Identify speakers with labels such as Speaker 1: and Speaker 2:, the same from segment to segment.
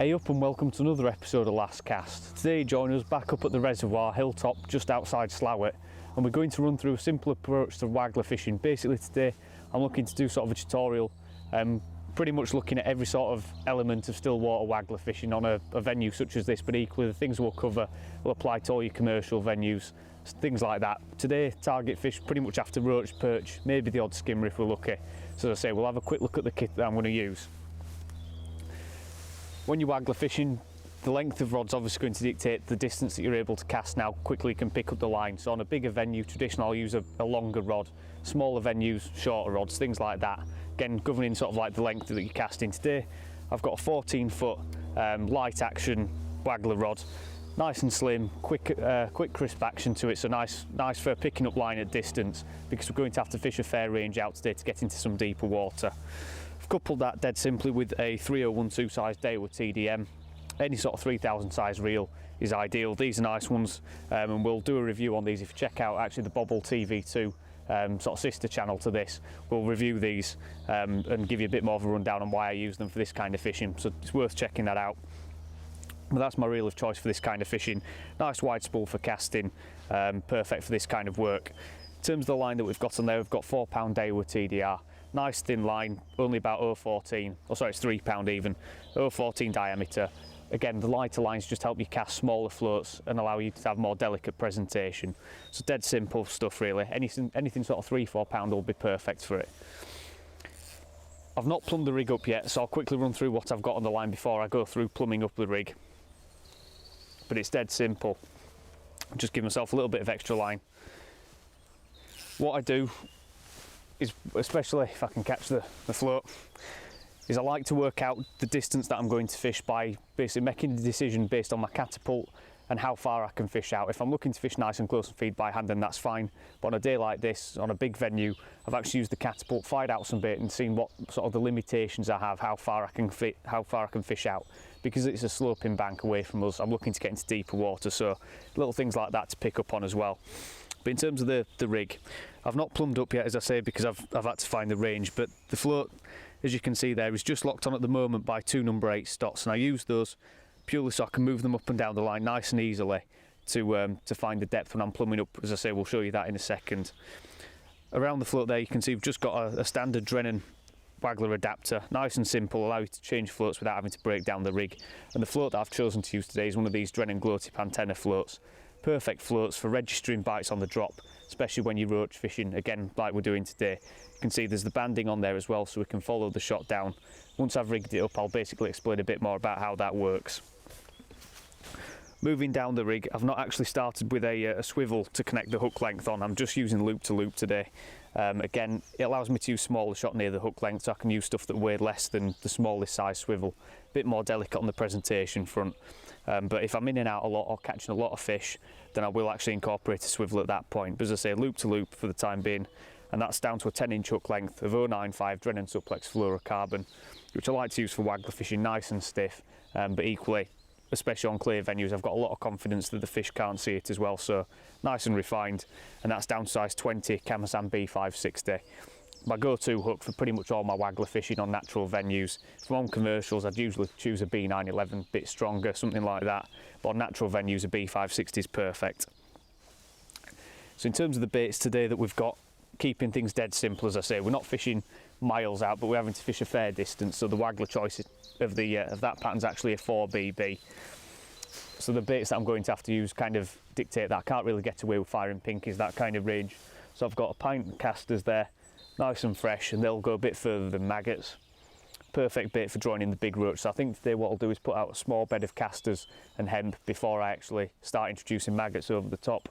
Speaker 1: Hey up and welcome to another episode of Last Cast. Today join us back up at the reservoir hilltop just outside Slowett, and we're going to run through a simple approach to waggler fishing. Basically today I'm looking to do sort of a tutorial, pretty much looking at every sort of element of still water waggler fishing on a venue such as this, but equally the things we'll cover will apply to all your commercial venues, things like that. Today target fish pretty much after roach, perch, maybe the odd skimmer if we're lucky. So as I say, we'll have a quick look at the kit that I'm going to use. When you're waggler fishing, the length of rod's obviously going to dictate the distance that you're able to cast and how quickly you can pick up the line. So on a bigger venue, traditionally I'll use a longer rod, smaller venues, shorter rods, things like that. Again, governing sort of like the length that you're casting. Today, I've got a 14-foot light action waggler rod, nice and slim, quick crisp action to it, so nice for picking up line at distance, because we're going to have to fish a fair range out today to get into some deeper water. Coupled that dead simply with a 3012 size Daiwa TDM. Any sort of 3000 size reel is ideal. These are nice ones, and we'll do a review on these. If you check out actually the Bobble TV2 sort of sister channel to this, we'll review these and give you a bit more of a rundown on why I use them for this kind of fishing, so it's worth checking that out. But that's my reel of choice for this kind of fishing. Nice wide spool for casting, perfect for this kind of work. In terms of the line that we've got on there, we've got 4 pound Daiwa TDR. Nice thin line, only about 0.14, or sorry, it's 3 pound even, 0.14 diameter. Again, the lighter lines just help you cast smaller floats and allow you to have more delicate presentation. So dead simple stuff really. Anything sort of 3-4 pound will be perfect for it. I've not plumbed the rig up yet, so I'll quickly run through what I've got on the line before I go through plumbing up the rig. But it's dead simple. Just give myself a little bit of extra line. What I do is, especially if I can catch the float, is I like to work out the distance that I'm going to fish by basically making the decision based on my catapult and how far I can fish out. If I'm looking to fish nice and close and feed by hand, then that's fine. But on a day like this, on a big venue, I've actually used the catapult, fired out some bait and seen what sort of the limitations I have, how far I can fish out. Because it's a sloping bank away from us, I'm looking to get into deeper water, so little things like that to pick up on as well. But in terms of the rig, I've not plumbed up yet, as I say, because I've had to find the range, but the float, as you can see there, is just locked on at the moment by 2 number 8 stots, and I use those purely so I can move them up and down the line nice and easily to find the depth when I'm plumbing up. As I say, we'll show you that in a second. Around the float there, you can see we've just got a standard Drennan waggler adapter, nice and simple, allow you to change floats without having to break down the rig. And the float that I've chosen to use today is one of these Drennan glow tip antenna floats. Perfect floats for registering bites on the drop, especially when you're roach fishing, again like we're doing today. You can see there's the banding on there as well, so we can follow the shot down. Once I've rigged it up, I'll basically explain a bit more about how that works. Moving down the rig, I've not actually started with a swivel to connect the hook length on. I'm just using loop to loop today. Again, it allows me to use smaller shot near the hook length, so I can use stuff that weighed less than the smallest size swivel. A bit more delicate on the presentation front. But if I'm in and out a lot or catching a lot of fish, then I will actually incorporate a swivel at that point. But as I say, loop to loop for the time being, and that's down to a 10-inch hook length of 095 Drennan Suplex fluorocarbon, which I like to use for waggler fishing, nice and stiff, but equally, especially on clear venues, I've got a lot of confidence that the fish can't see it as well, so nice and refined. And that's down to size 20 Kamasan B560. My go-to hook for pretty much all my waggler fishing on natural venues. From on commercials, I'd usually choose a B911, bit stronger, something like that. But on natural venues, a B560 is perfect. So in terms of the baits today that we've got, keeping things dead simple, as I say, we're not fishing miles out, but we're having to fish a fair distance. So the waggler choice of that pattern's actually a 4BB. So the baits that I'm going to have to use kind of dictate that. I can't really get away with firing pinkies, that kind of range. So I've got a pint casters there, nice and fresh, and they'll go a bit further than maggots. Perfect bait for drawing in the big roach. So I think today what I'll do is put out a small bed of casters and hemp before I actually start introducing maggots over the top.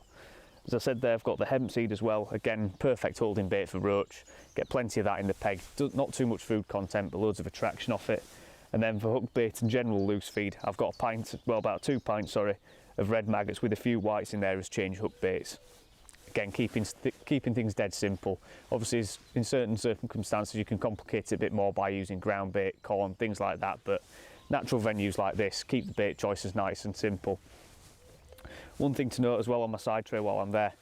Speaker 1: As I said there, I've got the hemp seed as well. Again, perfect holding bait for roach. Get plenty of that in the peg. Not too much food content, but loads of attraction off it. And then for hook bait and general loose feed, I've got a pint, well about 2 pints, sorry, of red maggots with a few whites in there as change hook baits. Again, keeping things dead simple. Obviously, in certain circumstances, you can complicate it a bit more by using ground bait, corn, things like that. But natural venues like this, keep the bait choices nice and simple. One thing to note as well on my side tray while I'm there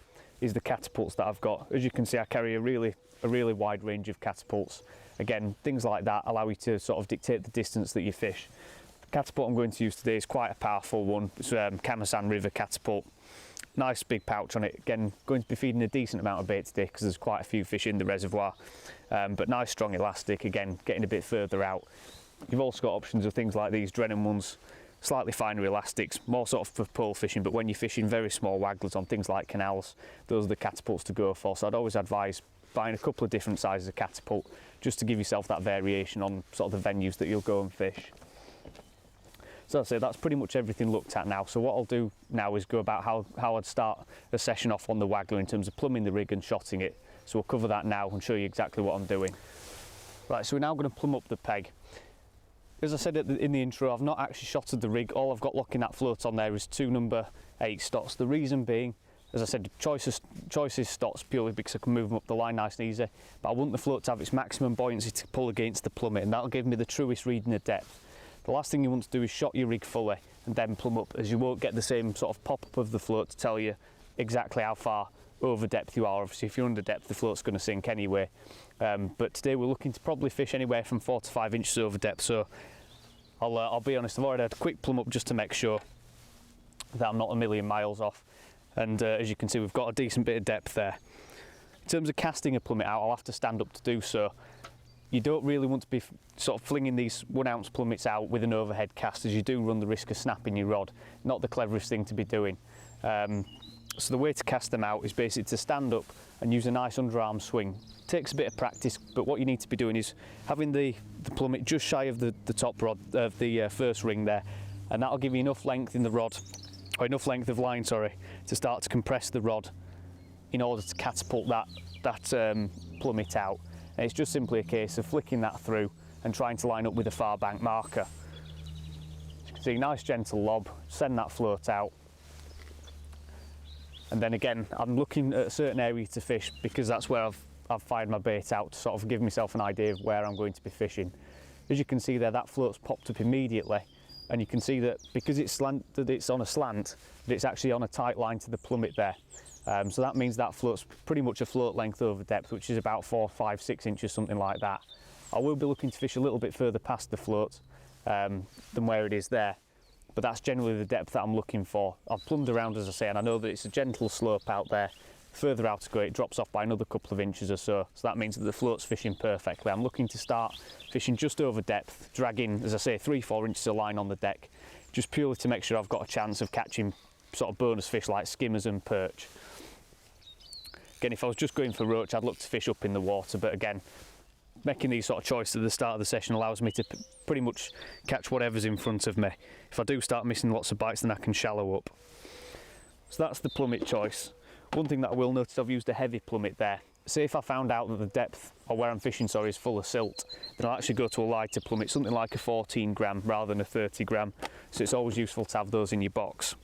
Speaker 1: is the catapults that I've got. As you can see, I carry a really wide range of catapults. Again, things like that allow you to sort of dictate the distance that you fish. Catapult I'm going to use today is quite a powerful one. It's Kamasan River Catapult. Nice big pouch on it. Again, going to be feeding a decent amount of bait today because there's quite a few fish in the reservoir. But nice strong elastic, again, getting a bit further out. You've also got options of things like these Drennan ones, slightly finer elastics, more sort of for pearl fishing, but when you're fishing very small wagglers on things like canals, those are the catapults to go for. So I'd always advise buying a couple of different sizes of catapult just to give yourself that variation on sort of the venues that you'll go and fish. So I'd say that's pretty much everything looked at now. So what I'll do now is go about how I'd start a session off on the Waggler in terms of plumbing the rig and shotting it. So we'll cover that now and show you exactly what I'm doing. Right, so we're now going to plumb up the peg. As I said in the intro, I've not actually shotted the rig. All I've got locking that float on there is 2 number 8 stots. The reason being, as I said, choices stots purely because I can move them up the line nice and easy. But I want the float to have its maximum buoyancy to pull against the plummet, and that'll give me the truest reading of depth. The last thing you want to do is shot your rig fully and then plumb up, as you won't get the same sort of pop-up of the float to tell you exactly how far over depth you are. Obviously, if you're under depth, the float's going to sink anyway. But today we're looking to probably fish anywhere from 4 to 5 inches over depth. So I'll be honest, I've already had a quick plumb up just to make sure that I'm not a million miles off. And as you can see, we've got a decent bit of depth there. In terms of casting a plummet out, I'll have to stand up to do so. You don't really want to be sort of flinging these 1 ounce plummets out with an overhead cast, as you do run the risk of snapping your rod. Not the cleverest thing to be doing. So the way to cast them out is basically to stand up and use a nice underarm swing. Takes a bit of practice, but what you need to be doing is having the plummet just shy of the top rod of the first ring there, and that'll give you enough length in the rod, or enough length of line, sorry, to start to compress the rod in order to catapult that plummet out. And it's just simply a case of flicking that through and trying to line up with a far bank marker. As you can see, nice gentle lob, send that float out. And then again, I'm looking at a certain area to fish because that's where I've fired my bait out to sort of give myself an idea of where I'm going to be fishing. As you can see there, that float's popped up immediately, and you can see that because it's on a slant, that it's actually on a tight line to the plummet there. So that means that float's pretty much a float length over depth, which is about 4, 5, 6 inches, something like that. I will be looking to fish a little bit further past the float than where it is there, but that's generally the depth that I'm looking for. I've plumbed around, as I say, and I know that it's a gentle slope out there. Further out to go, it drops off by another couple of inches or so, so that means that the float's fishing perfectly. I'm looking to start fishing just over depth, dragging, as I say, 3, 4 inches of line on the deck, just purely to make sure I've got a chance of catching sort of bonus fish like skimmers and perch. Again, if I was just going for roach, I'd look to fish up in the water, but again, making these sort of choices at the start of the session allows me to pretty much catch whatever's in front of me. If I do start missing lots of bites, then I can shallow up. So that's the plummet choice. One thing that I will notice, I've used a heavy plummet there. Say if I found out that the depth, or where I'm fishing, sorry, is full of silt, then I'll actually go to a lighter plummet, something like a 14 gram rather than a 30 gram. So it's always useful to have those in your box.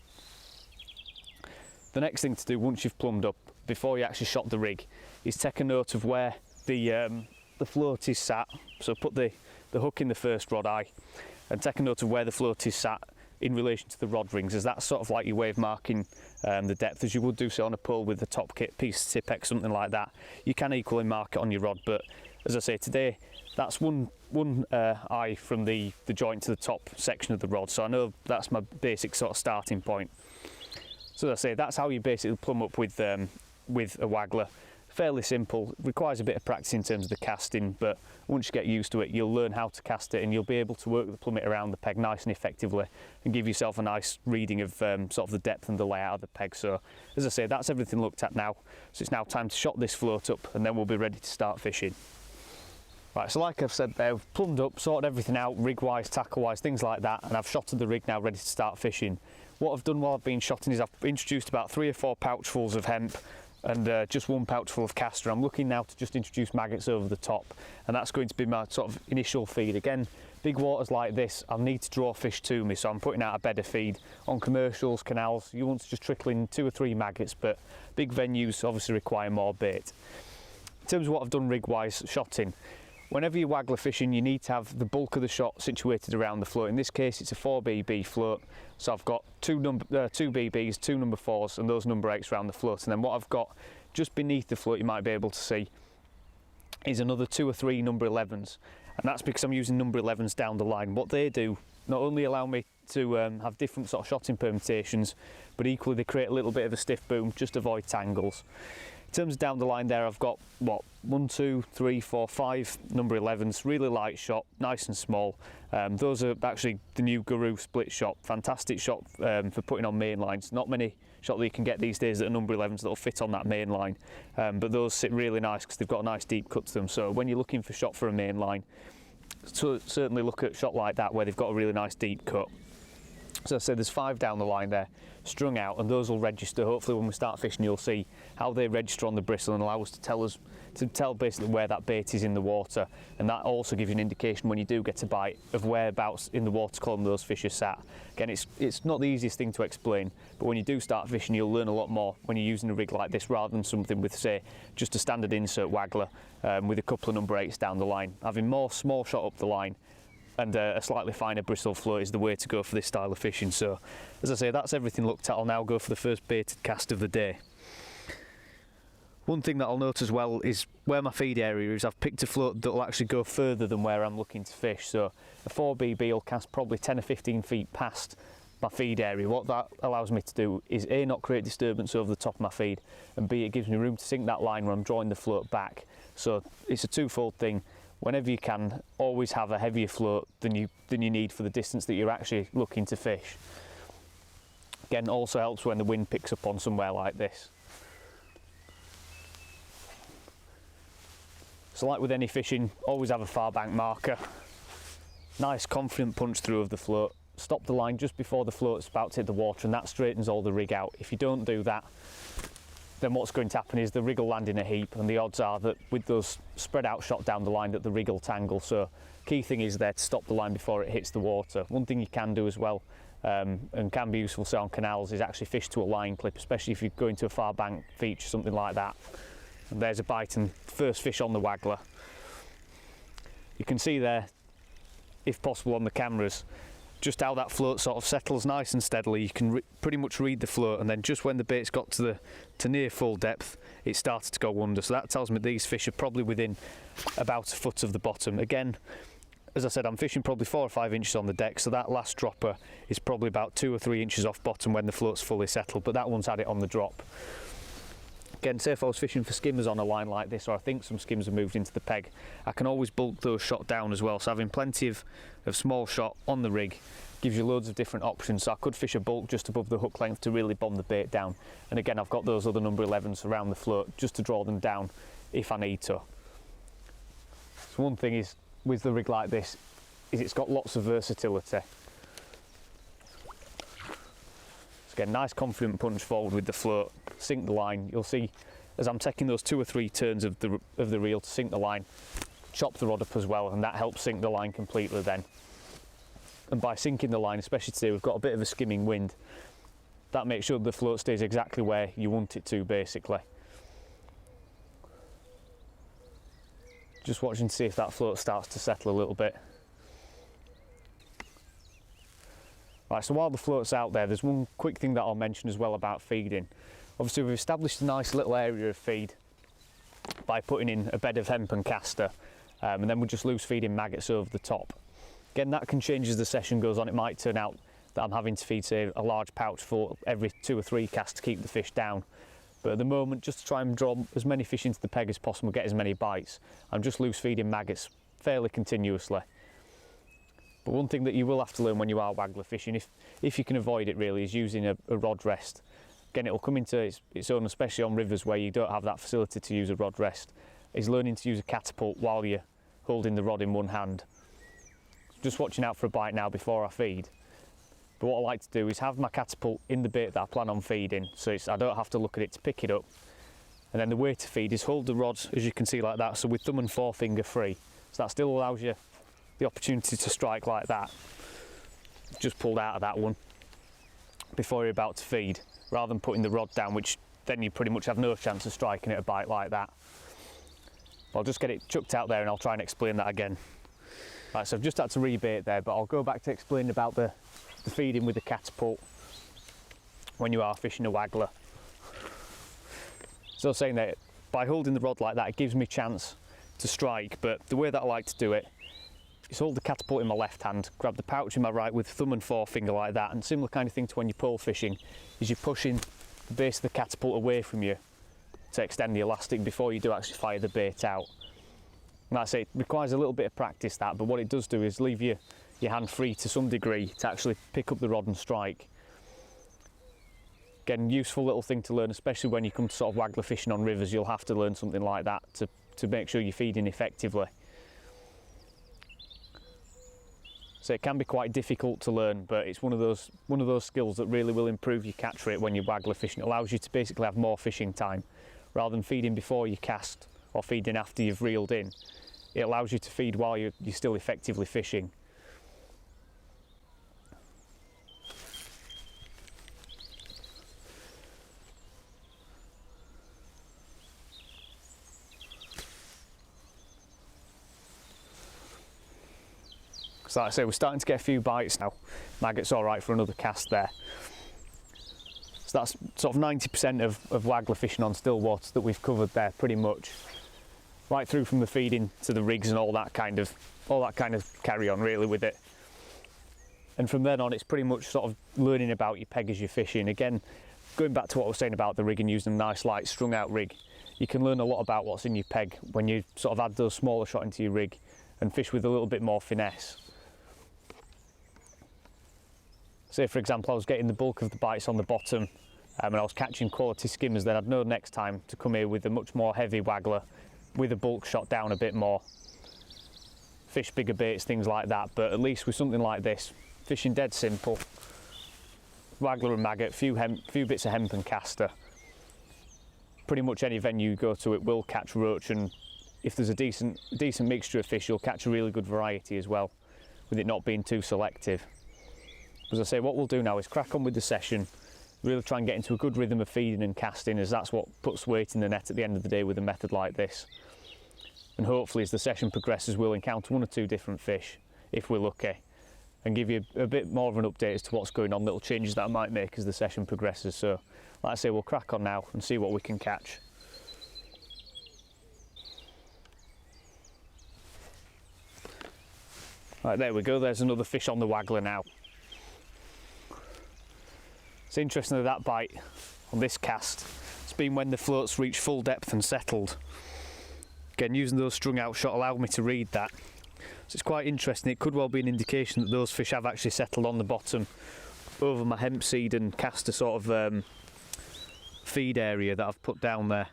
Speaker 1: The next thing to do once you've plumbed up, before you actually shot the rig, is take a note of where the float is sat. So put the hook in the first rod eye and take a note of where the float is sat in relation to the rod rings, as that's sort of like your way of marking the depth, as you would do so on a pole with the top kit piece, Tipex, something like that. You can equally mark it on your rod, but as I say, today that's one eye from the joint to the top section of the rod, so I know that's my basic sort of starting point. So as I say, that's how you basically plumb up with a Waggler. Fairly simple, requires a bit of practice in terms of the casting, but once you get used to it, you'll learn how to cast it and you'll be able to work the plummet around the peg nice and effectively and give yourself a nice reading of sort of the depth and the layout of the peg. So as I say, that's everything looked at now. So it's now time to shot this float up and then we'll be ready to start fishing. Right, so like I've said there, we've plumbed up, sorted everything out, rig-wise, tackle-wise, things like that, and I've shotted the rig now ready to start fishing. What I've done while I've been shotting is I've introduced about 3 or 4 pouchfuls of hemp and just 1 pouchful of castor. I'm looking now to just introduce maggots over the top, and that's going to be my sort of initial feed. Again, big waters like this, I'll need to draw fish to me, so I'm putting out a better feed. On commercials, canals, you want to just trickle in 2 or 3 maggots, but big venues obviously require more bait. In terms of what I've done rig-wise shotting, whenever you're Waggler fishing, you need to have the bulk of the shot situated around the float. In this case, it's a 4BB float, so I've got 2 BBs, 2 number 4s, and those number 8s around the float. And then what I've got just beneath the float, you might be able to see, is another 2 or 3 number 11s. And that's because I'm using number 11s down the line. What they do not only allow me to have different sort of shotting permutations, but equally they create a little bit of a stiff boom, just avoid tangles. In terms of down the line there, I've got, what, 1, 2, 3, 4, 5 number 11s, really light shot, nice and small. Those are actually the new Guru split shot, fantastic shot for putting on main lines. Not many shot that you can get these days that are number 11s that'll fit on that main line, but those sit really nice because they've got a nice deep cut to them. So when you're looking for shot for a main line, so certainly look at shot like that where they've got a really nice deep cut. So I said there's 5 down the line there, strung out, and those will register. Hopefully when we start fishing you'll see how they register on the bristle and allow us to tell basically where that bait is in the water, and that also gives you an indication when you do get a bite of whereabouts in the water column those fish are sat. Again, it's not the easiest thing to explain, but when you do start fishing you'll learn a lot more when you're using a rig like this rather than something with, say, just a standard insert waggler with a couple of number 8s down the line. Having more small shot up the line and a slightly finer bristle float is the way to go for this style of fishing. So as I say, that's everything looked at. I'll now go for the first baited cast of the day. One thing that I'll note as well is where my feed area is. I've picked a float that will actually go further than where I'm looking to fish, so a 4BB will cast probably 10 or 15 feet past my feed area. What that allows me to do is A, not create disturbance over the top of my feed, and B, it gives me room to sink that line when I'm drawing the float back. So it's a twofold thing. Whenever you can, always have a heavier float than you need for the distance that you're actually looking to fish. Again, also helps when the wind picks up on somewhere like this. So like with any fishing, always have a far bank marker. Nice confident punch through of the float. Stop the line just before the float's about to hit the water, and that straightens all the rig out. If you don't do that, then what's going to happen is the rig will land in a heap, and the odds are that with those spread out shot down the line that the rig will tangle. So key thing is there to stop the line before it hits the water. One thing you can do as well, and can be useful say on canals, is actually fish to a line clip, especially if you're going to a far bank feature, something like that. And there's a bite and first fish on the Waggler. You can see there, if possible on the cameras, just how that float sort of settles nice and steadily. You can pretty much read the float, and then just when the bait's got to near full depth, it started to go under. So that tells me these fish are probably within about a foot of the bottom. Again, as I said, I'm fishing probably 4 or 5 inches on the deck, so that last dropper is probably about 2 or 3 inches off bottom when the float's fully settled, but that one's had it on the drop. Again, say if I was fishing for skimmers on a line like this, or I think some skimmers have moved into the peg, I can always bulk those shot down as well. So having plenty of small shot on the rig gives you loads of different options. So I could fish a bulk just above the hook length to really bomb the bait down. And again, I've got those other number 11s around the float just to draw them down if I need to. So one thing is with the rig like this is it's got lots of versatility. Again, nice confident punch forward with the float, sink the line. You'll see as I'm taking those 2 or 3 turns of the reel to sink the line, chop the rod up as well, and that helps sink the line completely then. And by sinking the line, especially today we've got a bit of a skimming wind, that makes sure the float stays exactly where you want it to basically. Just watching to see if that float starts to settle a little bit. Right, so while the float's out there, there's one quick thing that I'll mention as well about feeding. Obviously we've established a nice little area of feed by putting in a bed of hemp and castor, and then we're just loose feeding maggots over the top. Again, that can change as the session goes on. It might turn out that I'm having to feed, say, a large pouch for every 2 or 3 casts to keep the fish down. But at the moment, just to try and draw as many fish into the peg as possible, get as many bites, I'm just loose feeding maggots fairly continuously. But one thing that you will have to learn when you are waggler fishing, if you can avoid it really, is using a rod rest. Again, it will come into its own, especially on rivers where you don't have that facility to use a rod rest, is learning to use a catapult while you're holding the rod in one hand. Just watching out for a bite now before I feed. But what I like to do is have my catapult in the bait that I plan on feeding, so I don't have to look at it to pick it up. And then the way to feed is hold the rod, as you can see, like that, so with thumb and forefinger free. So that still allows you the opportunity to strike like that. Just pulled out of that one before you're about to feed, rather than putting the rod down, which then you pretty much have no chance of striking at a bite like that. I'll just get it chucked out there and I'll try and explain that again. Right, so I've just had to rebait there, but I'll go back to explain about the feeding with the catapult when you are fishing a waggler. So saying that by holding the rod like that, it gives me a chance to strike, but the way that I like to do it Just hold the catapult in my left hand, grab the pouch in my right with thumb and forefinger like that, and similar kind of thing to when you're pole fishing, is you're pushing the base of the catapult away from you to extend the elastic before you do actually fire the bait out. And that's it. It requires a little bit of practice that, but what it does do is leave your hand free to some degree to actually pick up the rod and strike. Again, useful little thing to learn, especially when you come to sort of waggler fishing on rivers. You'll have to learn something like that to make sure you're feeding effectively. So it can be quite difficult to learn, but it's one of those skills that really will improve your catch rate when you're waggler fishing. It allows you to basically have more fishing time. Rather than feeding before you cast or feeding after you've reeled in, it allows you to feed while you're still effectively fishing. So like I say, we're starting to get a few bites now. Maggot's all right for another cast there. So that's sort of 90% of waggler fishing on still waters that we've covered there pretty much. Right through from the feeding to the rigs and all that kind of carry on really with it. And from then on it's pretty much sort of learning about your peg as you're fishing. Again, going back to what I was saying about the rig and using a nice light strung out rig, you can learn a lot about what's in your peg when you sort of add those smaller shot into your rig and fish with a little bit more finesse. Say for example I was getting the bulk of the bites on the bottom and I was catching quality skimmers, then I'd know next time to come here with a much more heavy waggler with a bulk shot down a bit more. Fish bigger baits, things like that, but at least with something like this, fishing dead simple. Waggler and maggot, few bits of hemp and caster. Pretty much any venue you go to it will catch roach, and if there's a decent mixture of fish you'll catch a really good variety as well, with it not being too selective. As I say, what we'll do now is crack on with the session, really try and get into a good rhythm of feeding and casting, as that's what puts weight in the net at the end of the day with a method like this. And hopefully as the session progresses we'll encounter one or two different fish, if we're lucky, and give you a bit more of an update as to what's going on, little changes that I might make as the session progresses. So like I say, we'll crack on now and see what we can catch. Right, there we go, there's another fish on the waggler now. It's interesting that bite on this cast, it's been when the floats reach full depth and settled. Again, using those strung out shot allowed me to read that. So it's quite interesting. It could well be an indication that those fish have actually settled on the bottom over my hemp seed and caster sort of feed area that I've put down there.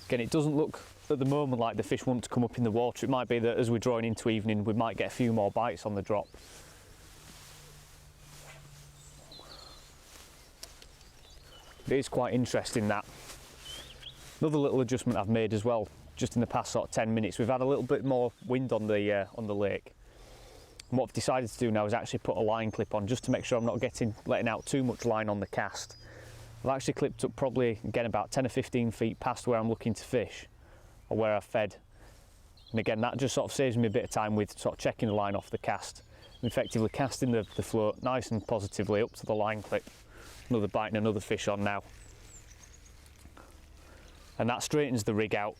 Speaker 1: Again, it doesn't look at the moment like the fish want to come up in the water. It might be that as we're drawing into evening we might get a few more bites on the drop. It is quite interesting that. Another little adjustment I've made as well, just in the past sort of 10 minutes, we've had a little bit more wind on the lake. And what I've decided to do now is actually put a line clip on, just to make sure I'm not letting out too much line on the cast. I've actually clipped up probably, again, about 10 or 15 feet past where I'm looking to fish, or where I've fed. And again, that just sort of saves me a bit of time with sort of checking the line off the cast, and effectively casting the float nice and positively up to the line clip. Another bite and another fish on now. And that straightens the rig out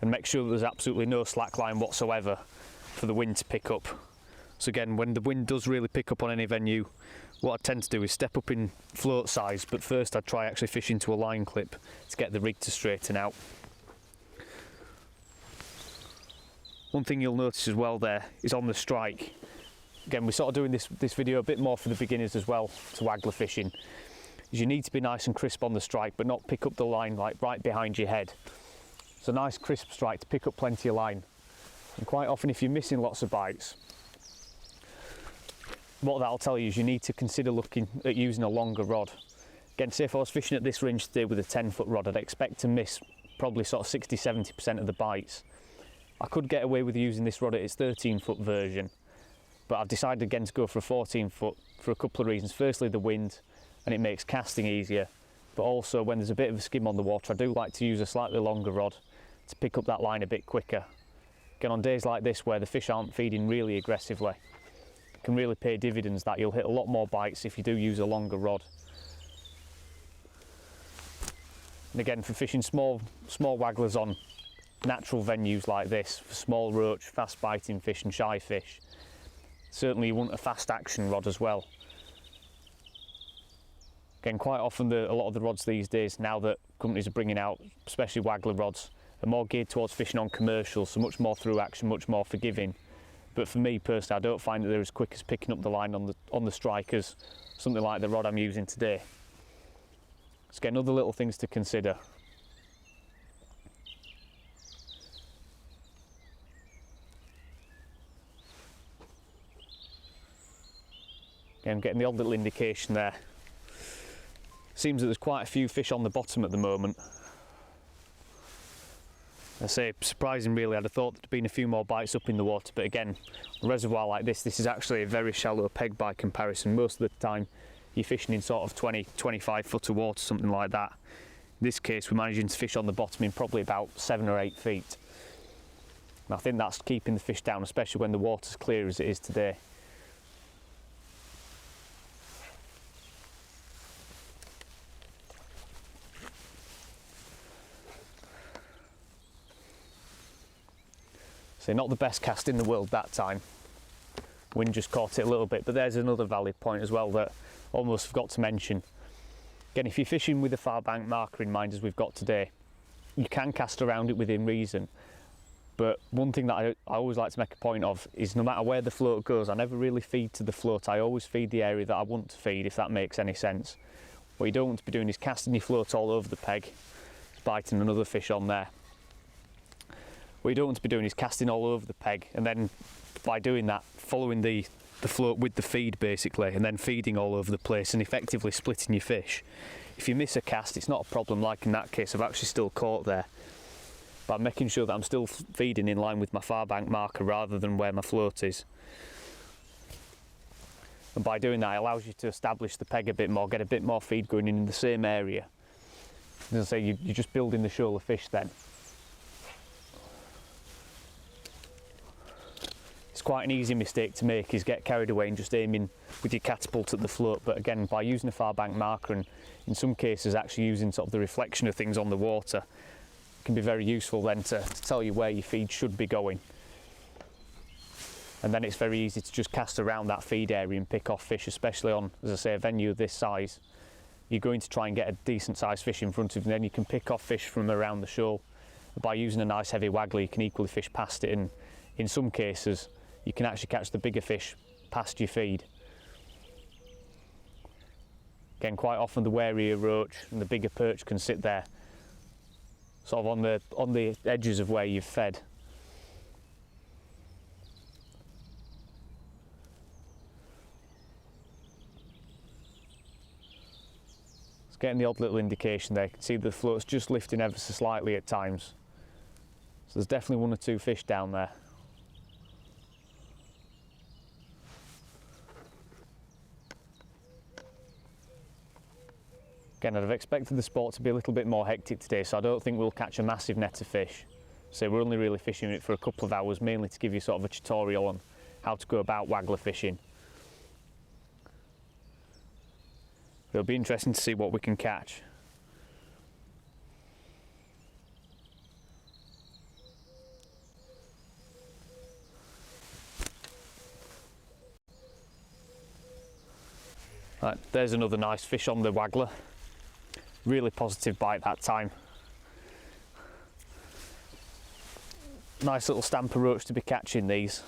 Speaker 1: and makes sure that there's absolutely no slack line whatsoever for the wind to pick up. So again, when the wind does really pick up on any venue, what I tend to do is step up in float size, but first I'd try actually fish into a line clip to get the rig to straighten out. One thing you'll notice as well there is on the strike. Again, we're sort of doing this video a bit more for the beginners as well to waggler fishing. You need to be nice and crisp on the strike, but not pick up the line like right behind your head. It's a nice crisp strike to pick up plenty of line. And quite often if you're missing lots of bites, what that'll tell you is you need to consider looking at using a longer rod. Again, say if I was fishing at this range today with a 10-foot rod, I'd expect to miss probably sort of 60–70% of the bites. I could get away with using this rod at its 13-foot version, but I've decided again to go for a 14-foot for a couple of reasons. Firstly, the wind, and it makes casting easier, but also when there's a bit of a skim on the water, I do like to use a slightly longer rod to pick up that line a bit quicker. Again, on days like this where the fish aren't feeding really aggressively, it can really pay dividends that you'll hit a lot more bites if you do use a longer rod. And again, for fishing small wagglers on natural venues like this for small roach, fast biting fish and shy fish. Certainly you want a fast action rod as well. Again, quite often a lot of the rods these days, now that companies are bringing out, especially Waggler rods, are more geared towards fishing on commercials, so much more through action, much more forgiving. But for me personally, I don't find that they're as quick as picking up the line on the strike as something like the rod I'm using today. So again, other little things to consider. Again, getting the odd little indication there. Seems that there's quite a few fish on the bottom at the moment. I say surprising really, I'd have thought there'd been a few more bites up in the water, but again, a reservoir like this is actually a very shallow peg by comparison. Most of the time you're fishing in sort of 20-25 foot of water, something like that. In this case we're managing to fish on the bottom in probably about 7 or 8 feet. And I think that's keeping the fish down, especially when the water's clear as it is today. So not the best cast in the world that time. Wind just caught it a little bit, but there's another valid point as well that I almost forgot to mention. Again, if you're fishing with a far bank marker in mind as we've got today, you can cast around it within reason. But one thing that I always like to make a point of is no matter where the float goes, I never really feed to the float. I always feed the area that I want to feed, if that makes any sense. What you don't want to be doing is casting your float all over the peg, biting another fish on there. What you don't want to be doing is casting all over the peg, and then by doing that, following the float with the feed basically, and then feeding all over the place and effectively splitting your fish. If you miss a cast, it's not a problem, like in that case I've actually still caught there. But I'm making sure that I'm still feeding in line with my far bank marker rather than where my float is. And by doing that, it allows you to establish the peg a bit more, get a bit more feed going in the same area. As I say, you're just building the shoal of fish then. It's quite an easy mistake to make, is get carried away and just aiming with your catapult at the float. But again, by using a far bank marker and in some cases actually using sort of the reflection of things on the water, it can be very useful then to tell you where your feed should be going. And then it's very easy to just cast around that feed area and pick off fish, especially on, as I say, a venue of this size. You're going to try and get a decent sized fish in front of you, and then you can pick off fish from around the shoal. By using a nice heavy waggler, you can equally fish past it, and in some cases you can actually catch the bigger fish past your feed. Again, quite often the warier roach and the bigger perch can sit there, sort of on the edges of where you've fed. It's getting the odd little indication there. You can see the float's just lifting ever so slightly at times. So there's definitely 1 or 2 fish down there. Again, I'd have expected the sport to be a little bit more hectic today, so I don't think we'll catch a massive net of fish. So we're only really fishing it for a couple of hours, mainly to give you sort of a tutorial on how to go about waggler fishing. It'll be interesting to see what we can catch. Right, there's another nice fish on the waggler. Really positive bite that time. Nice little stamper roach to be catching these.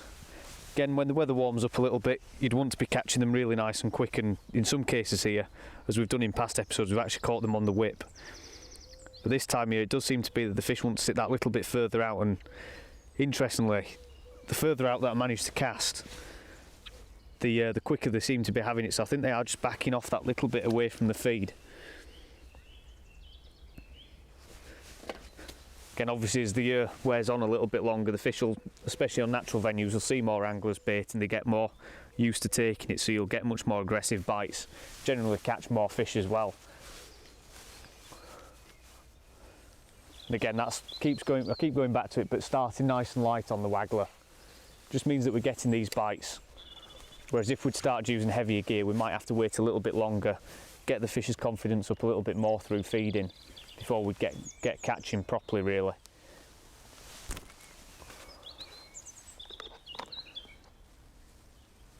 Speaker 1: Again, when the weather warms up a little bit, you'd want to be catching them really nice and quick, and in some cases here, as we've done in past episodes, we've actually caught them on the whip. But this time here, it does seem to be that the fish want to sit that little bit further out, and interestingly, the further out that I managed to cast, the quicker they seem to be having it, so I think they are just backing off that little bit away from the feed. Again, obviously as the year wears on a little bit longer, the fish will, especially on natural venues, will see more anglers bait and they get more used to taking it, so you'll get much more aggressive bites, generally catch more fish as well. And again, I keep going back to it, but starting nice and light on the waggler just means that we're getting these bites. Whereas if we'd started using heavier gear, we might have to wait a little bit longer, get the fish's confidence up a little bit more through feeding before we'd get catching properly, really.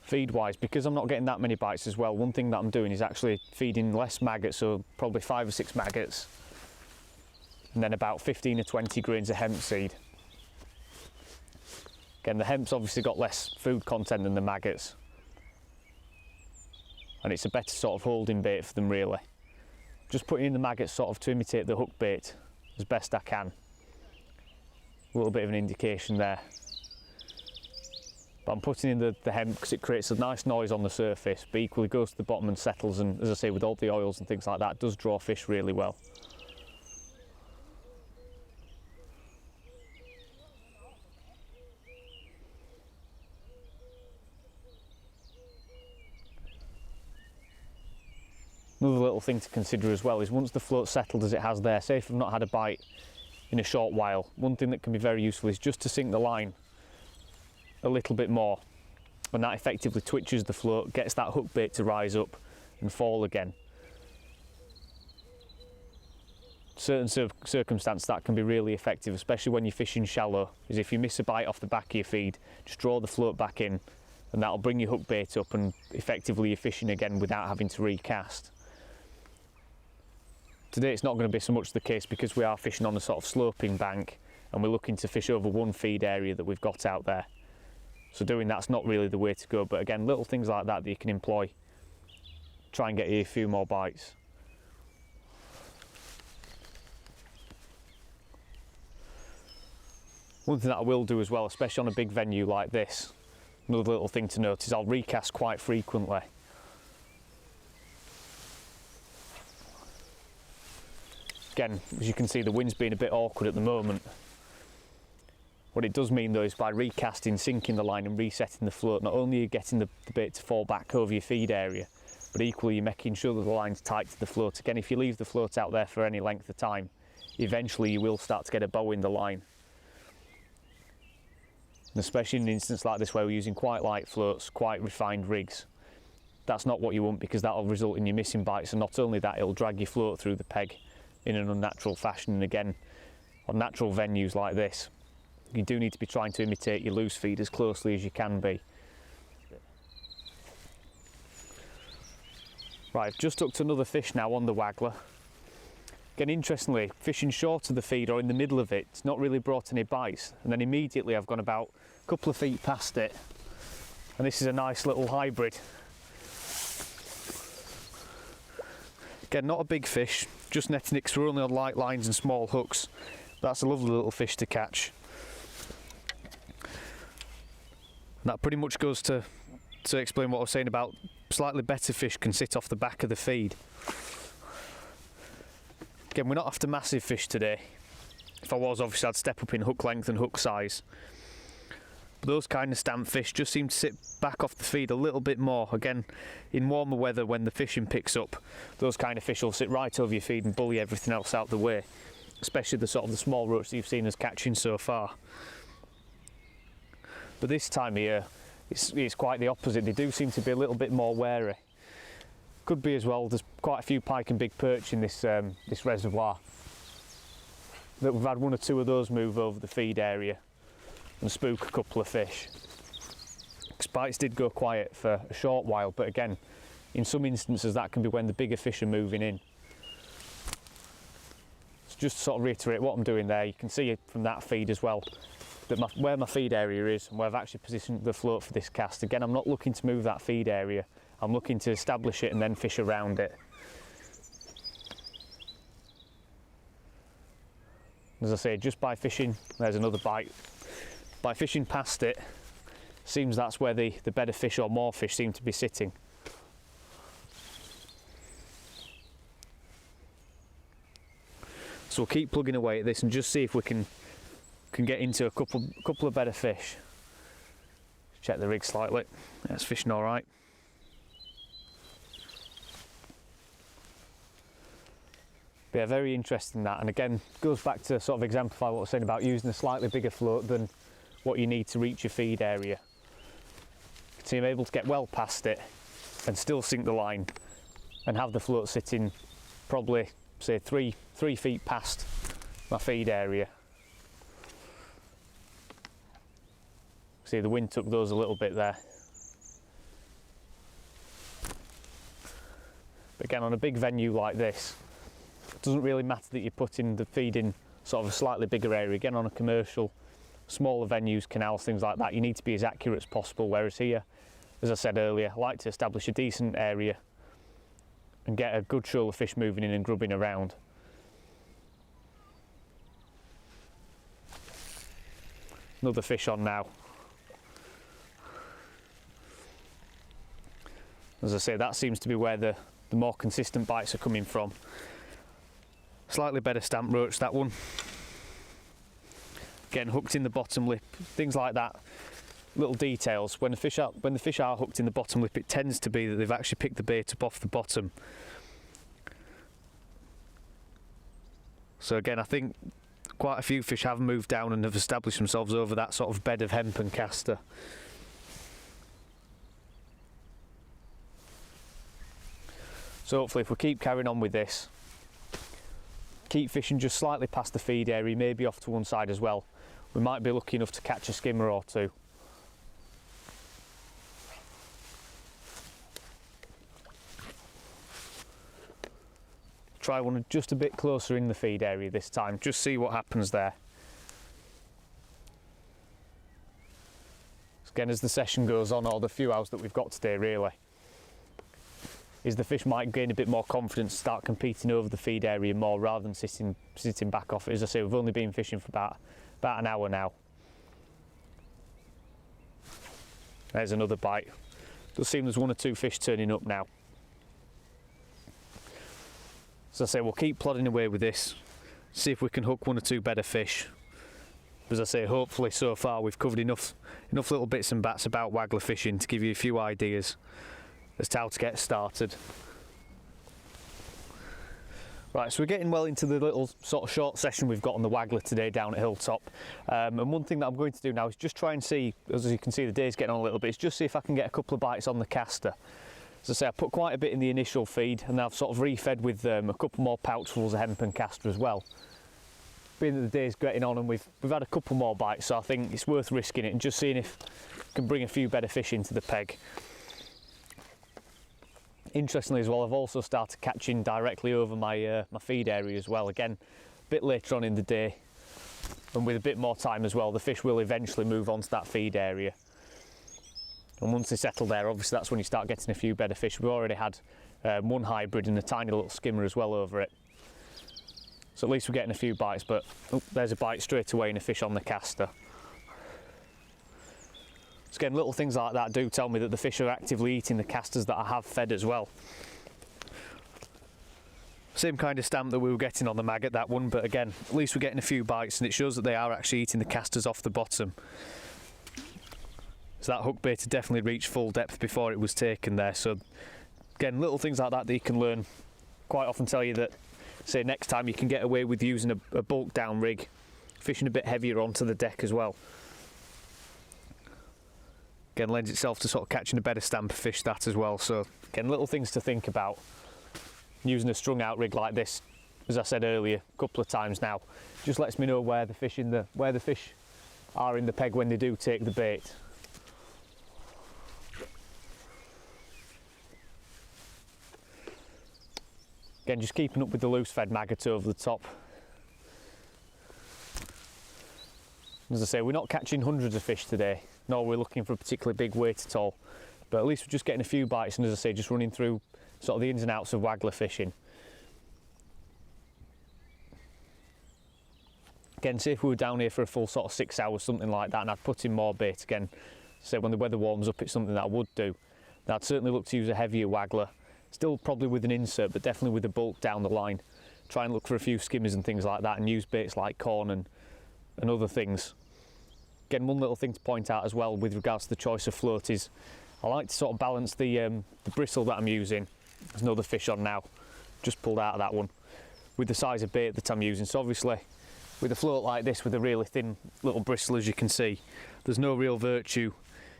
Speaker 1: Feed wise, because I'm not getting that many bites as well, one thing that I'm doing is actually feeding less maggots, so probably 5 or 6 maggots, and then about 15 or 20 grains of hemp seed. Again, the hemp's obviously got less food content than the maggots, and it's a better sort of holding bait for them really. Just putting in the maggots sort of to imitate the hook bait as best I can. A little bit of an indication there. But I'm putting in the hemp because it creates a nice noise on the surface, but equally goes to the bottom and settles, and as I say, with all the oils and things like that, it does draw fish really well. Another little thing to consider as well is once the float's settled as it has there, say if I've not had a bite in a short while, one thing that can be very useful is just to sink the line a little bit more, and that effectively twitches the float, gets that hook bait to rise up and fall again. Certain circumstances that can be really effective, especially when you're fishing shallow, is if you miss a bite off the back of your feed, just draw the float back in and that'll bring your hook bait up and effectively you're fishing again without having to recast. Today it's not going to be so much the case because we are fishing on a sort of sloping bank and we're looking to fish over one feed area that we've got out there. So doing that's not really the way to go, but again, little things like that you can employ, try and get you a few more bites. One thing that I will do as well, especially on a big venue like this, another little thing to note is I'll recast quite frequently. Again, as you can see, the wind's been a bit awkward at the moment. What it does mean though is by recasting, sinking the line and resetting the float, not only are you getting the bait to fall back over your feed area, but equally you're making sure that the line's tight to the float. Again, if you leave the float out there for any length of time, eventually you will start to get a bow in the line. And especially in an instance like this where we're using quite light floats, quite refined rigs, that's not what you want because that'll result in you missing bites, and not only that, it'll drag your float through the peg in an unnatural fashion. And again, on natural venues like this, you do need to be trying to imitate your loose feed as closely as you can be. Right, I've just hooked another fish now on the Waggler. Again, interestingly, fishing short of the feed or in the middle of it, it's not really brought any bites, and then immediately I've gone about a couple of feet past it, and this is a nice little hybrid. Again, not a big fish, just netting it because we're only on light lines and small hooks. That's a lovely little fish to catch. And that pretty much goes to explain what I was saying about slightly better fish can sit off the back of the feed. Again, we're not after massive fish today. If I was, obviously I'd step up in hook length and hook size. But those kind of stamp fish just seem to sit back off the feed a little bit more. Again, in warmer weather when the fishing picks up, those kind of fish will sit right over your feed and bully everything else out the way. Especially the sort of the small roach that you've seen us catching so far. But this time of year, it's quite the opposite. They do seem to be a little bit more wary. Could be as well, there's quite a few pike and big perch in this this reservoir. That we've had one or two of those move over the feed area and spook a couple of fish. Bites did go quiet for a short while, but again, in some instances that can be when the bigger fish are moving in. So just to sort of reiterate what I'm doing there, you can see it from that feed as well, that where my feed area is and where I've actually positioned the float for this cast. Again, I'm not looking to move that feed area, I'm looking to establish it and then fish around it. As I say, just by fishing, there's another bite. By fishing past it, seems that's where the better fish or more fish seem to be sitting. So we'll keep plugging away at this and just see if we can get into a couple of better fish. Check the rig slightly. Yeah, it's fishing all right. But yeah, very interesting that, and again goes back to sort of exemplify what I was saying about using a slightly bigger float than what you need to reach your feed area. So you're able to get well past it and still sink the line and have the float sitting probably say three feet past my feed area. See, the wind took those a little bit there. But again, on a big venue like this, it doesn't really matter that you're putting the feed in sort of a slightly bigger area. Again, on a commercial, smaller venues, canals, things like that, you need to be as accurate as possible, whereas here, as I said earlier, I like to establish a decent area and get a good shoal of fish moving in and grubbing around. Another fish on now. As I say, that seems to be where the more consistent bites are coming from. Slightly better stamp roach, that one. Getting hooked in the bottom lip, things like that. Little details. When the fish are hooked in the bottom lip, it tends to be that they've actually picked the bait up off the bottom. So again, I think quite a few fish have moved down and have established themselves over that sort of bed of hemp and castor. So hopefully if we keep carrying on with this, keep fishing just slightly past the feed area, maybe off to one side as well, we might be lucky enough to catch a skimmer or two. Try one just a bit closer in the feed area this time, just see what happens there. Again, as the session goes on, or the few hours that we've got today really, is the fish might gain a bit more confidence, start competing over the feed area more rather than sitting back off it. As I say, we've only been fishing for about an hour now. There's another bite. Does seem there's one or two fish turning up now. As I say, we'll keep plodding away with this, see if we can hook one or two better fish. As I say, hopefully so far we've covered enough little bits and bats about waggler fishing to give you a few ideas as to how to get started. Right, so we're getting well into the little sort of short session we've got on the waggler today down at Hilltop. And one thing that I'm going to do now is just try and see, as you can see the day's getting on a little bit, is just see if I can get a couple of bites on the castor. As I say, I put quite a bit in the initial feed and I've sort of refed with a couple more pouchfuls of hemp and castor as well. Being that the day's getting on and we've had a couple more bites, so I think it's worth risking it and just seeing if I can bring a few better fish into the peg. Interestingly as well, I've also started catching directly over my feed area as well. Again, a bit later on in the day and with a bit more time as well, the fish will eventually move on to that feed area. And once they settle there, obviously that's when you start getting a few better fish. We've already had one hybrid and a tiny little skimmer as well over it. So at least we're getting a few bites, but oh, there's a bite straight away and a fish on the castor. So again, little things like that do tell me that the fish are actively eating the castors that I have fed as well. Same kind of stamp that we were getting on the maggot, that one, but again, at least we're getting a few bites and it shows that they are actually eating the castors off the bottom. So that hook bait had definitely reached full depth before it was taken there. So again, little things like that you can learn quite often tell you that, say next time you can get away with using a bulk down rig, fishing a bit heavier onto the deck as well. Again, lends itself to sort of catching a better stamp of fish, that as well. So again, little things to think about. Using a strung out rig like this, as I said earlier a couple of times now, just lets me know where the fish are in the peg when they do take the bait. Again, just keeping up with the loose fed maggot over the top. As I say, we're not catching hundreds of fish today, nor we're looking for a particularly big weight at all, but at least we're just getting a few bites and, as I say, just running through sort of the ins and outs of waggler fishing. Again, say if we were down here for a full sort of 6 hours, something like that, and I'd put in more bait, again, say when the weather warms up, it's something that I would do. And I'd certainly look to use a heavier waggler, still probably with an insert, but definitely with a bulk down the line. Try and look for a few skimmers and things like that and use baits like corn and other things. Again, one little thing to point out as well with regards to the choice of float is I like to sort of balance the bristle that I'm using. There's another fish on now, just pulled out of that one, with the size of bait that I'm using. So obviously with a float like this with a really thin little bristle, as you can see, there's no real virtue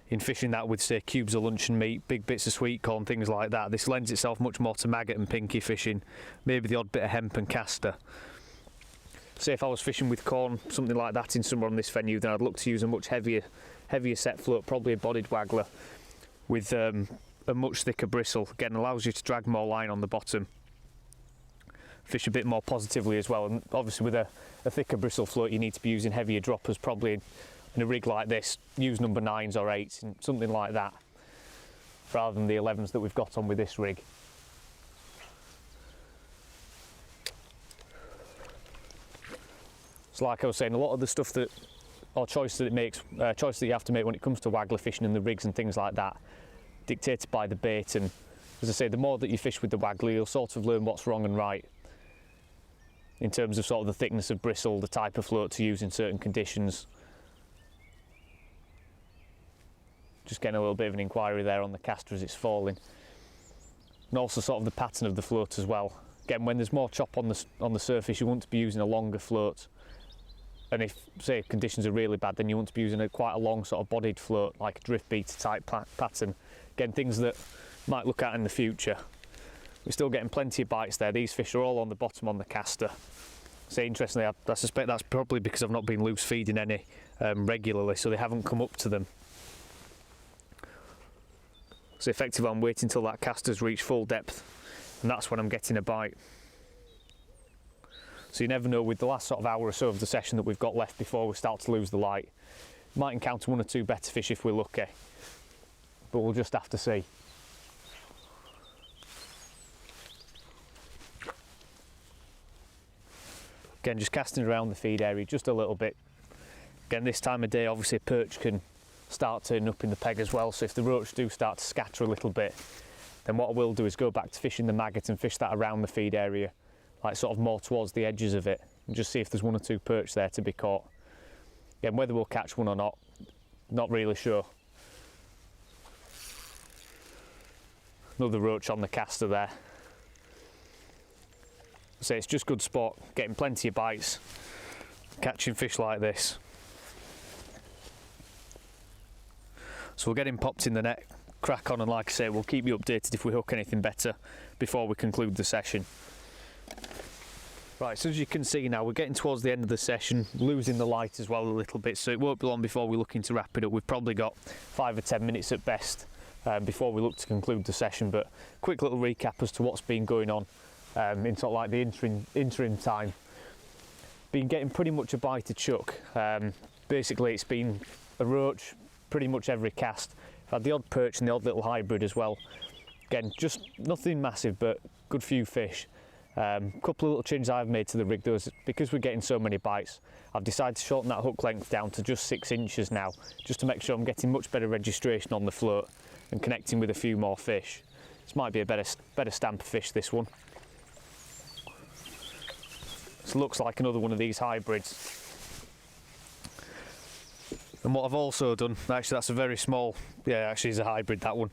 Speaker 1: in fishing that with, say, cubes of luncheon meat, big bits of sweet corn, things like that. This lends itself much more to maggot and pinky fishing, maybe the odd bit of hemp and castor. Say if I was fishing with corn, something like that in somewhere on this venue, then I'd look to use a much heavier set float, probably a bodied waggler with a much thicker bristle. Again, allows you to drag more line on the bottom, fish a bit more positively as well. And obviously with a thicker bristle float, you need to be using heavier droppers. Probably in a rig like this, use number 9s or 8s and something like that, rather than the 11s that we've got on with this rig. So like I was saying, a lot of the stuff that, or choice that you have to make when it comes to waggler fishing and the rigs and things like that, dictated by the bait. And as I say, the more that you fish with the waggler, you'll sort of learn what's wrong and right in terms of sort of the thickness of bristle, the type of float to use in certain conditions. Just getting a little bit of an inquiry there on the caster as it's falling. And also sort of the pattern of the float as well. Again, when there's more chop on the surface, you want to be using a longer float. And if, say, conditions are really bad, then you want to be using quite a long sort of bodied float, like a drift beater type pattern. Again, things that might look at in the future. We're still getting plenty of bites there. These fish are all on the bottom on the caster. So interestingly, I suspect that's probably because I've not been loose feeding any regularly, so they haven't come up to them. So effectively I'm waiting until that caster's reached full depth, and that's when I'm getting a bite. So you never know, with the last sort of hour or so of the session that we've got left before we start to lose the light, might encounter 1 or 2 better fish if we're lucky, but we'll just have to see. Again, just casting around the feed area just a little bit. Again, this time of day obviously perch can start turning up in the peg as well, so if the roach do start to scatter a little bit, then what I will do is go back to fishing the maggot and fish that around the feed area, like sort of more towards the edges of it, and just see if there's 1 or 2 perch there to be caught. Again, whether we'll catch one or not really sure. Another roach on the caster there. So it's just good spot, getting plenty of bites, catching fish like this. So we'll get him popped in the net, crack on, and like I say, we'll keep you updated if we hook anything better before we conclude the session. Right, so as you can see now, we're getting towards the end of the session, losing the light as well a little bit, so it won't be long before we're looking to wrap it up. We've probably got 5 or 10 minutes at best before we look to conclude the session, but quick little recap as to what's been going on in sort of like the interim time. Been getting pretty much a bite of chuck. Basically it's been a roach pretty much every cast. I've had the odd perch and the odd little hybrid as well. Again, just nothing massive, but good few fish. Couple of little changes I've made to the rig though is because we're getting so many bites, I've decided to shorten that hook length down to just 6 inches now, just to make sure I'm getting much better registration on the float and connecting with a few more fish. This might be a better stamp of fish, this one. This looks like another one of these hybrids. And what I've also done, actually that's a very small, yeah, actually it's a hybrid, that one.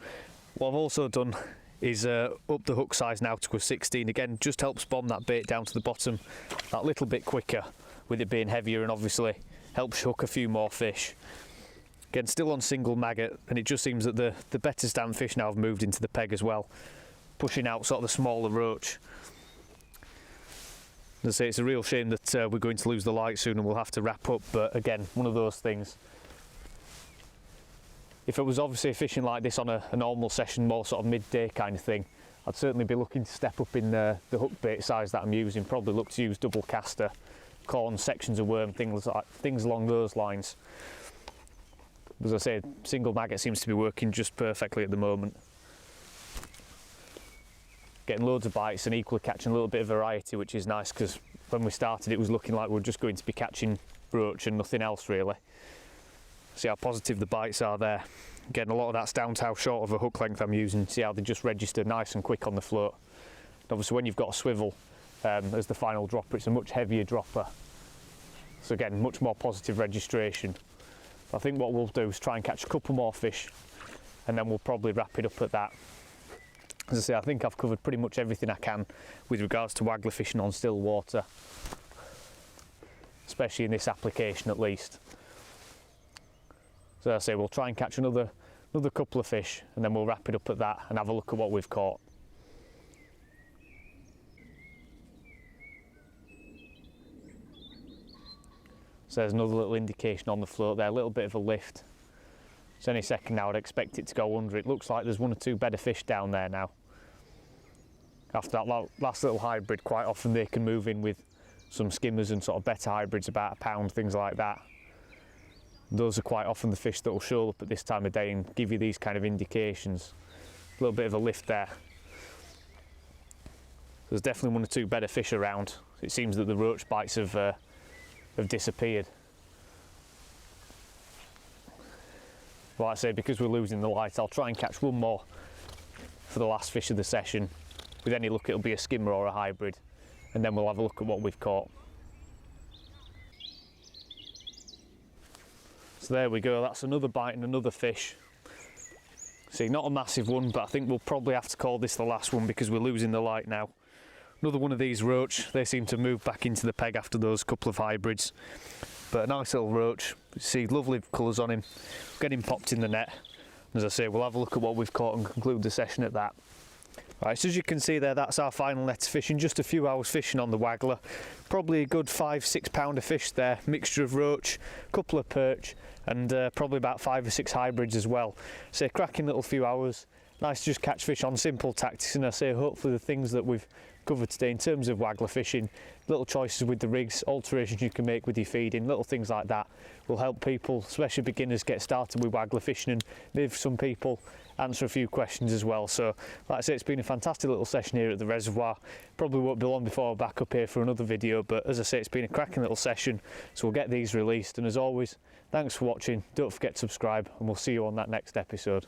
Speaker 1: What I've also done is up the hook size now to a 16. Again, just helps bomb that bait down to the bottom that little bit quicker with it being heavier, and obviously helps hook a few more fish. Again, still on single maggot, and it just seems that the better stand fish now have moved into the peg as well, pushing out sort of the smaller roach. As I say, it's a real shame that we're going to lose the light soon and we'll have to wrap up, but again, one of those things. If it was obviously fishing like this on a normal session, more sort of midday kind of thing, I'd certainly be looking to step up in the hook bait size that I'm using. Probably look to use double caster, corn, sections of worm, things along those lines. As I say, single maggot seems to be working just perfectly at the moment. Getting loads of bites and equally catching a little bit of variety, which is nice, because when we started it was looking like we were just going to be catching roach and nothing else really. See how positive the bites are there. Again, a lot of that's down to how short of a hook length I'm using. See how they just register nice and quick on the float. And obviously when you've got a swivel as the final dropper, it's a much heavier dropper. So again, much more positive registration. I think what we'll do is try and catch a couple more fish and then we'll probably wrap it up at that. As I say, I think I've covered pretty much everything I can with regards to waggler fishing on still water, especially in this application at least. So as I say, we'll try and catch another couple of fish and then we'll wrap it up at that and have a look at what we've caught. So there's another little indication on the float there, a little bit of a lift. So any second now I'd expect it to go under. It looks like there's one or two better fish down there now. After that last little hybrid, quite often they can move in with some skimmers and sort of better hybrids, about a pound, things like that. Those are quite often the fish that will show up at this time of day and give you these kind of indications. A little bit of a lift there. There's definitely one or two better fish around. It seems that the roach bites have disappeared. Well, like I say, because we're losing the light, I'll try and catch one more for the last fish of the session. With any luck, it'll be a skimmer or a hybrid, and then we'll have a look at what we've caught. So there we go, that's another bite and another fish. See, not a massive one, but I think we'll probably have to call this the last one because we're losing the light now. Another one of these roach. They seem to move back into the peg after those couple of hybrids. But a nice little roach. You see lovely colours on him. Get him popped in the net. As I say, we'll have a look at what we've caught and conclude the session at that. Right, so as you can see there, that's our final net of fishing. Just a few hours fishing on the Waggler. Probably a good 5-6 pounder fish there. Mixture of roach, couple of perch, and probably about 5 or 6 hybrids as well. So cracking little few hours. Nice to just catch fish on simple tactics, and I say hopefully the things that we've covered today in terms of Waggler fishing, little choices with the rigs, alterations you can make with your feeding, little things like that will help people, especially beginners, get started with Waggler fishing, and maybe some people answer a few questions as well. So like I say, it's been a fantastic little session here at the reservoir. Probably won't be long before we're back up here for another video, but as I say, it's been a cracking little session, so we'll get these released. And as always, thanks for watching. Don't forget to subscribe, and we'll see you on that next episode.